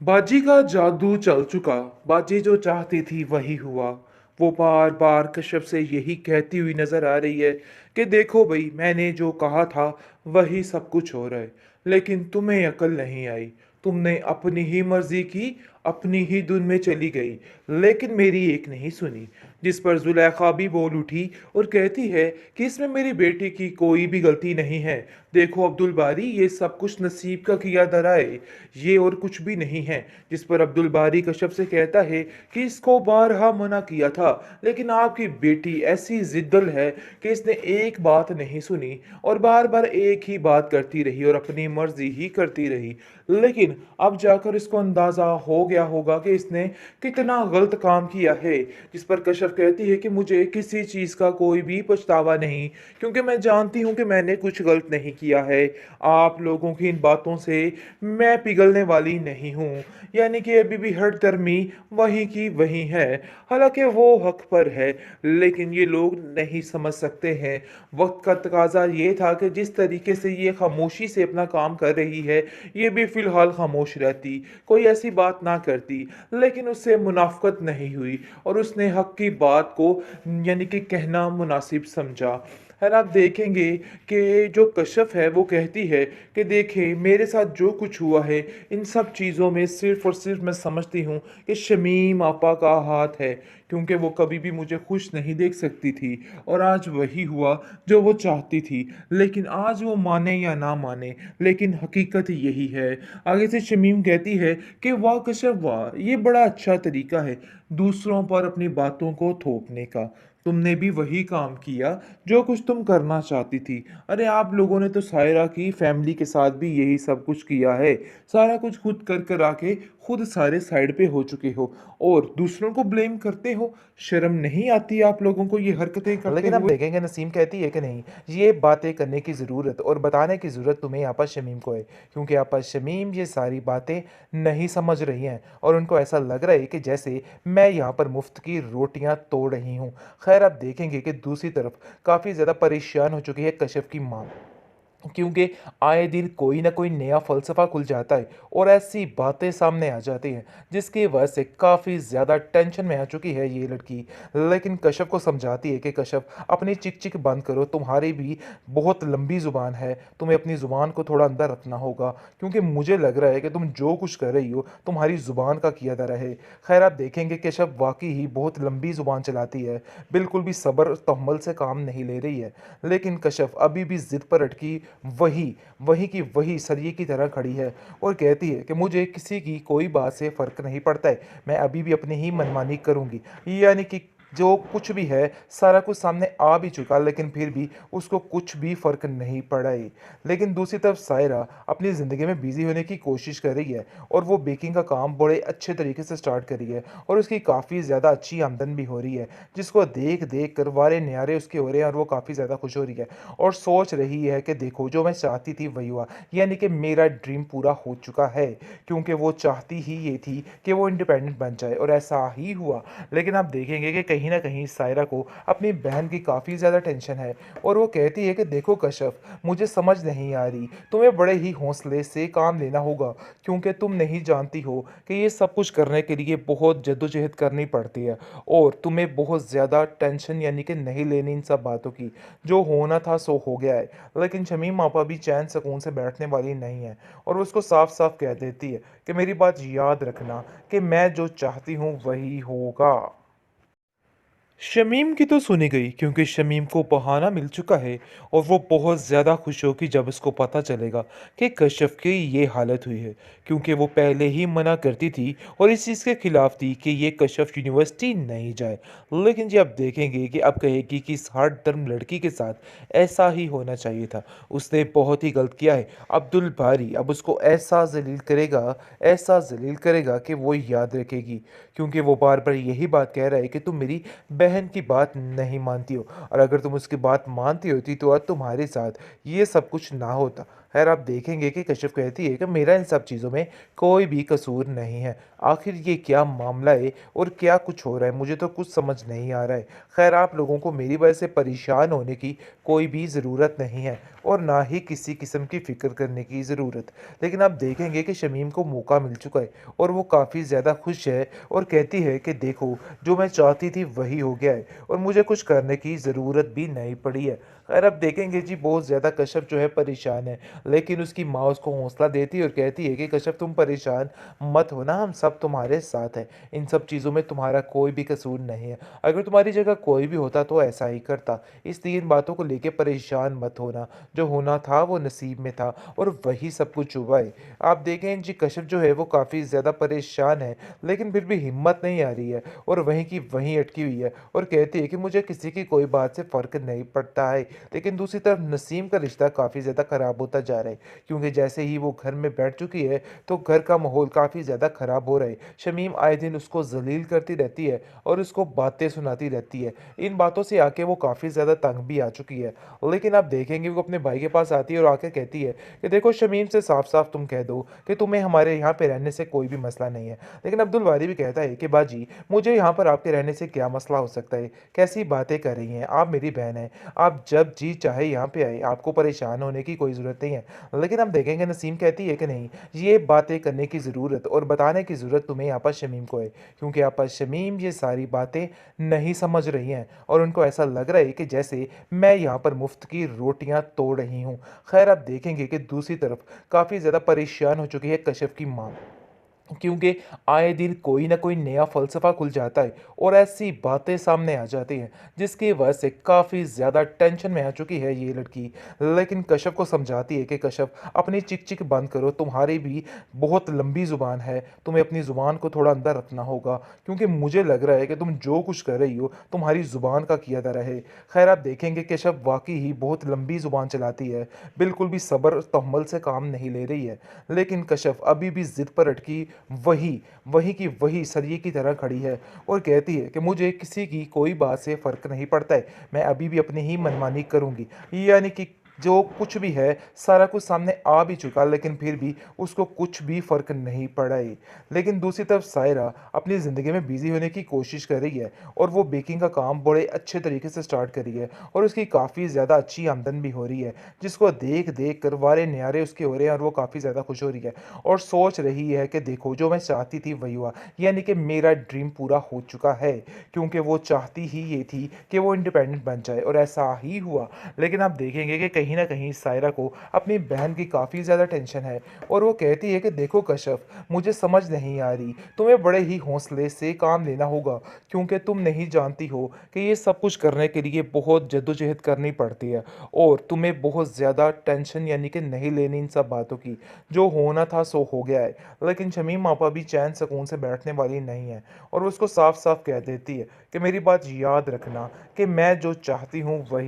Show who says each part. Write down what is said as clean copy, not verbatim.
Speaker 1: बाजी का जादू चल चुका। बाजी जो चाहती थी वही हुआ। वो बार बार कश्यप से यही कहती हुई नजर आ रही है कि देखो भाई, मैंने जो कहा था वही सब कुछ हो रहा है। लेकिन तुम्हें अकल नहीं आई। तुमने अपनी ही मर्जी की, अपनी ही धुन में चली गई, लेकिन मेरी एक नहीं सुनी। जिस पर जुलेखा भी बोल उठी और कहती है कि इसमें मेरी बेटी की कोई भी गलती नहीं है। देखो अब्दुल बारी, ये सब कुछ नसीब का किया धरा है, ये और कुछ भी नहीं है। जिस पर अब्दुल बारी कश्यप से कहता है कि इसको बारहा मना किया था, लेकिन आपकी बेटी ऐसी जिद्दल है कि इसने एक बात नहीं सुनी और बार बार एक ही बात करती रही और अपनी मर्जी ही करती रही। लेकिन अब जाकर इसको अंदाजा हो गया होगा कि इसने कितना गलत काम किया है। जिस पर कश्यप कहती है कि मुझे किसी चीज का कोई भी पछतावा नहीं, क्योंकि मैं जानती हूं कि मैंने कुछ गलत नहीं किया है। आप लोगों की इन बातों से मैं पिघलने वाली नहीं हूँ। यानी कि अभी भी हर धर्मी वहीं की वहीं है। हालांकि वो हक पर है, लेकिन ये लोग नहीं समझ सकते हैं। वक्त का तकाजा ये था कि जिस तरीके से ये खामोशी से अपना काम कर रही है, ये भी फिलहाल खामोश रहती, कोई ऐसी बात ना करती। लेकिन उससे मुनाफकत नहीं हुई और उसने हक की बात को यानी कि कहना मुनासिब समझा। है ना। आप देखेंगे कि जो कश्यप है वो कहती है कि देखें, मेरे साथ जो कुछ हुआ है इन सब चीज़ों में सिर्फ और सिर्फ मैं समझती हूँ कि शमीम आपा का हाथ है, क्योंकि वो कभी भी मुझे खुश नहीं देख सकती थी और आज वही हुआ जो वो चाहती थी। लेकिन आज वो माने या ना माने, लेकिन हकीकत यही है। आगे से शमीम कहती है कि वाह कश्यप वाह, ये बड़ा अच्छा तरीका है दूसरों पर अपनी बातों को थोपने का। तुमने भी वही काम किया जो कुछ तुम करना चाहती थी। अरे आप लोगों ने तो सायरा की फैमिली के साथ भी यही सब कुछ किया है। सारा कुछ खुद कर कर आके खुद सारे साइड पे हो चुके हो और दूसरों को ब्लेम करते हो। शर्म नहीं आती आप लोगों को ये हरकतें करते
Speaker 2: लेकिन अब
Speaker 1: हुए?
Speaker 2: देखेंगे नसीम कहती है कि नहीं, ये बातें करने की ज़रूरत और बताने की ज़रूरत तुम्हें आपा शमीम को है, क्योंकि आपा शमीम ये सारी बातें नहीं समझ रही हैं और उनको ऐसा लग रहा है कि जैसे मैं यहाँ पर मुफ्त की रोटियाँ तोड़ रही हूँ। खैर अब देखेंगे कि दूसरी तरफ काफ़ी ज़्यादा परेशान हो चुकी है कश्यप की माँ, क्योंकि आए दिन कोई ना कोई नया फ़लसफ़ा खुल जाता है और ऐसी बातें सामने आ जाती हैं जिसकी वजह से काफ़ी ज़्यादा टेंशन में आ चुकी है ये लड़की। लेकिन कश्यप को समझाती है कि कश्यप अपनी चिक चिक बंद करो, तुम्हारी भी बहुत लंबी ज़ुबान है, तुम्हें अपनी ज़ुबान को थोड़ा अंदर रखना होगा, क्योंकि मुझे लग रहा है कि तुम जो कुछ कर रही हो तुम्हारी ज़ुबान का किया धरा है। खैर आप देखेंगे कश्यप वाकई ही बहुत लंबी ज़ुबान चलाती है, बिल्कुल भी सब्र और तहम्मुल से काम नहीं ले रही है। लेकिन कश्यप अभी भी ज़िद पर अटकी वही वही की वही सरिये की तरह खड़ी है और कहती है कि मुझे किसी की कोई बात से फ़र्क नहीं पड़ता है, मैं अभी भी अपनी ही मनमानी करूँगी। यानी कि जो कुछ भी है सारा कुछ सामने आ भी चुका, लेकिन फिर भी उसको कुछ भी फ़र्क नहीं पड़ा है। लेकिन दूसरी तरफ सायरा अपनी ज़िंदगी में बिज़ी होने की कोशिश कर रही है और वो बेकिंग का काम बड़े अच्छे तरीके से स्टार्ट कर रही है और उसकी काफ़ी ज़्यादा अच्छी आमदन भी हो रही है, जिसको देख देख कर वारे न्यारे उसके हो रहे हैं और वो काफ़ी ज़्यादा खुश हो रही है और सोच रही है कि देखो जो मैं चाहती थी वही हुआ, यानी कि मेरा ड्रीम पूरा हो चुका है, क्योंकि वो चाहती ही ये थी कि वो इंडिपेंडेंट बन जाए और ऐसा ही हुआ। लेकिन आप देखेंगे कि कहीं ना कहीं सायरा को अपनी बहन की काफ़ी ज़्यादा टेंशन है और वो कहती है कि देखो कश्यप, मुझे समझ नहीं आ रही, तुम्हें बड़े ही हौसले से काम लेना होगा, क्योंकि तुम नहीं जानती हो कि ये सब कुछ करने के लिए बहुत जद्दोजहद करनी पड़ती है और तुम्हें बहुत ज़्यादा टेंशन यानी कि नहीं लेनी इन सब बातों की। जो होना था सो हो गया है। लेकिन शमीम आपा भी चैन सुकून से बैठने वाली नहीं है और वो उसको साफ साफ कह देती है कि मेरी बात याद रखना कि मैं जो चाहती हूँ वही होगा।
Speaker 1: शमीम की तो सुनी गई, क्योंकि शमीम को बहाना मिल चुका है और वो बहुत ज़्यादा खुश होगी जब उसको पता चलेगा कि कश्यप की ये हालत हुई है, क्योंकि वो पहले ही मना करती थी और इस चीज़ के खिलाफ थी कि ये कश्यप यूनिवर्सिटी नहीं जाए। लेकिन जी आप देखेंगे कि अब कहेगी कि इस हर धर्म लड़की के साथ ऐसा ही होना चाहिए था, उसने बहुत ही गलत किया है। अब्दुल बारी अब उसको ऐसा जलील करेगा, ऐसा जलील करेगा कि वो याद रखेगी, क्योंकि वो बार बार यही बात कह रहा है कि तुम मेरी बहन की बात नहीं मानती हो और अगर तुम उसकी बात मानती होती तो आज तुम्हारे साथ ये सब कुछ ना होता।
Speaker 2: खैर आप देखेंगे कि कशिश कहती है कि मेरा इन सब चीज़ों में कोई भी कसूर नहीं है। आखिर ये क्या मामला है और क्या कुछ हो रहा है? मुझे तो कुछ समझ नहीं आ रहा है। खैर आप लोगों को मेरी वजह से परेशान होने की कोई भी ज़रूरत नहीं है और ना ही किसी किस्म की फ़िक्र करने की ज़रूरत। लेकिन आप देखेंगे कि शमीम को मौका मिल चुका है और वो काफ़ी ज़्यादा खुश है और कहती है कि देखो, जो मैं चाहती थी वही हो गया है और मुझे कुछ करने की ज़रूरत भी नहीं पड़ी है। खैर अब देखेंगे जी, बहुत ज़्यादा कश्यप जो है परेशान है, लेकिन उसकी माँ उसको हौसला देती है और कहती है कि कश्यप तुम परेशान मत होना, हम सब तुम्हारे साथ हैं। इन सब चीज़ों में तुम्हारा कोई भी कसूर नहीं है। अगर तुम्हारी जगह कोई भी होता तो ऐसा ही करता। इसलिए इन बातों को लेके परेशान मत होना। जो होना था वो नसीब में था और वही सब कुछ हुआ है। आप देखें जी, कश्यप जो है वो काफ़ी ज़्यादा परेशान है, लेकिन फिर भी हिम्मत नहीं आ रही है और वहीं की वहीं अटकी हुई है और कहती है कि मुझे किसी की कोई बात से फ़र्क नहीं पड़ता है। लेकिन दूसरी तरफ नसीम का रिश्ता काफ़ी ज़्यादा ख़राब होता जा रहा है, क्योंकि जैसे ही वो घर में बैठ चुकी है तो घर का माहौल काफ़ी ज़्यादा ख़राब हो रहा है। शमीम आए दिन उसको ज़लील करती रहती है और उसको बातें सुनाती रहती है। इन बातों से आके वो काफ़ी ज़्यादा तंग भी आ चुकी है। लेकिन आप देखेंगे वो अपने भाई के पास आती है और आके कहती है कि देखो शमीम से साफ-साफ तुम कह दो कि तुम्हें हमारे यहाँ पे रहने से कोई भी मसला नहीं है। लेकिन अब्दुल बारी भी कहता है कि बाजी, मुझे यहाँ पर आपके रहने से क्या मसला हो सकता है? कैसी बातें कर रही हैं? आप मेरी बहन हैं। आप जब जी चाहे यहाँ पे आए, आपको परेशान होने की कोई ज़रूरत नहीं है। लेकिन हम देखेंगे नसीम कहती है कि नहीं, ये बातें करने की ज़रूरत और बताने की ज़रूरत तुम्हें आपा शमीम को है, क्योंकि आपा शमीम ये सारी बातें नहीं समझ रही हैं और उनको ऐसा लग रहा है कि जैसे मैं यहाँ पर मुफ्त की रोटियाँ तोड़ रही हूँ। खैर आप देखेंगे कि दूसरी तरफ काफ़ी ज़्यादा परेशान हो चुकी है कश्यप की माँ, क्योंकि आए दिन कोई ना कोई नया फ़लसफ़ा खुल जाता है और ऐसी बातें सामने आ जाती हैं, जिसकी वजह से काफ़ी ज़्यादा टेंशन में आ चुकी है ये लड़की। लेकिन कश्यप को समझाती है कि कश्यप, अपनी चिक-चिक बंद करो, तुम्हारी भी बहुत लंबी ज़ुबान है, तुम्हें अपनी ज़ुबान को थोड़ा अंदर रखना होगा, क्योंकि मुझे लग रहा है कि तुम जो कुछ कर रही हो, तुम्हारी ज़ुबान का किया धरा है। खैर आप देखेंगे कश्यप वाक़ई ही बहुत लंबी ज़ुबान चलाती है, बिल्कुल भी सब्र तहम्मुल से काम नहीं ले रही है। लेकिन कश्यप अभी भी ज़िद पर अटकी वही, वही की वही सरिये की तरह खड़ी है और कहती है कि मुझे किसी की कोई बात से फ़र्क नहीं पड़ता है, मैं अभी भी अपनी ही मनमानी करूँगी। यानी कि जो कुछ भी है, सारा कुछ सामने आ भी चुका, लेकिन फिर भी उसको कुछ भी फ़र्क नहीं पड़ा है। लेकिन दूसरी तरफ सायरा अपनी ज़िंदगी में बिज़ी होने की कोशिश कर रही है और वो बेकिंग का काम बड़े अच्छे तरीके से स्टार्ट करी है और उसकी काफ़ी ज़्यादा अच्छी आमदन भी हो रही है, जिसको देख-देख कर वारे न्यारे उसके हो रहे हैं और वो काफ़ी ज़्यादा खुश हो रही है और सोच रही है कि देखो, जो मैं चाहती थी वही हुआ। यानी कि मेरा ड्रीम पूरा हो चुका है, क्योंकि वो चाहती ही ये थी कि वो इंडिपेंडेंट बन जाए और ऐसा ही हुआ। लेकिन आप देखेंगे कि कहीं न कहीं सायरा को अपनी बहन की काफ़ी ज़्यादा टेंशन है और वो कहती है कि देखो कश्यप, मुझे समझ नहीं आ रही, तुम्हें बड़े ही हौसले से काम लेना होगा, क्योंकि तुम नहीं जानती हो कि ये सब कुछ करने के लिए बहुत जद्दोजहद करनी पड़ती है और तुम्हें बहुत ज़्यादा टेंशन यानी कि नहीं लेनी इन सब बातों की। जो होना था सो हो गया है। लेकिन शमीम आपा भी चैन सुकून से बैठने वाली नहीं है और वो उसको साफ-साफ कह देती है कि मेरी बात याद रखना कि मैं जो चाहती हूँ वही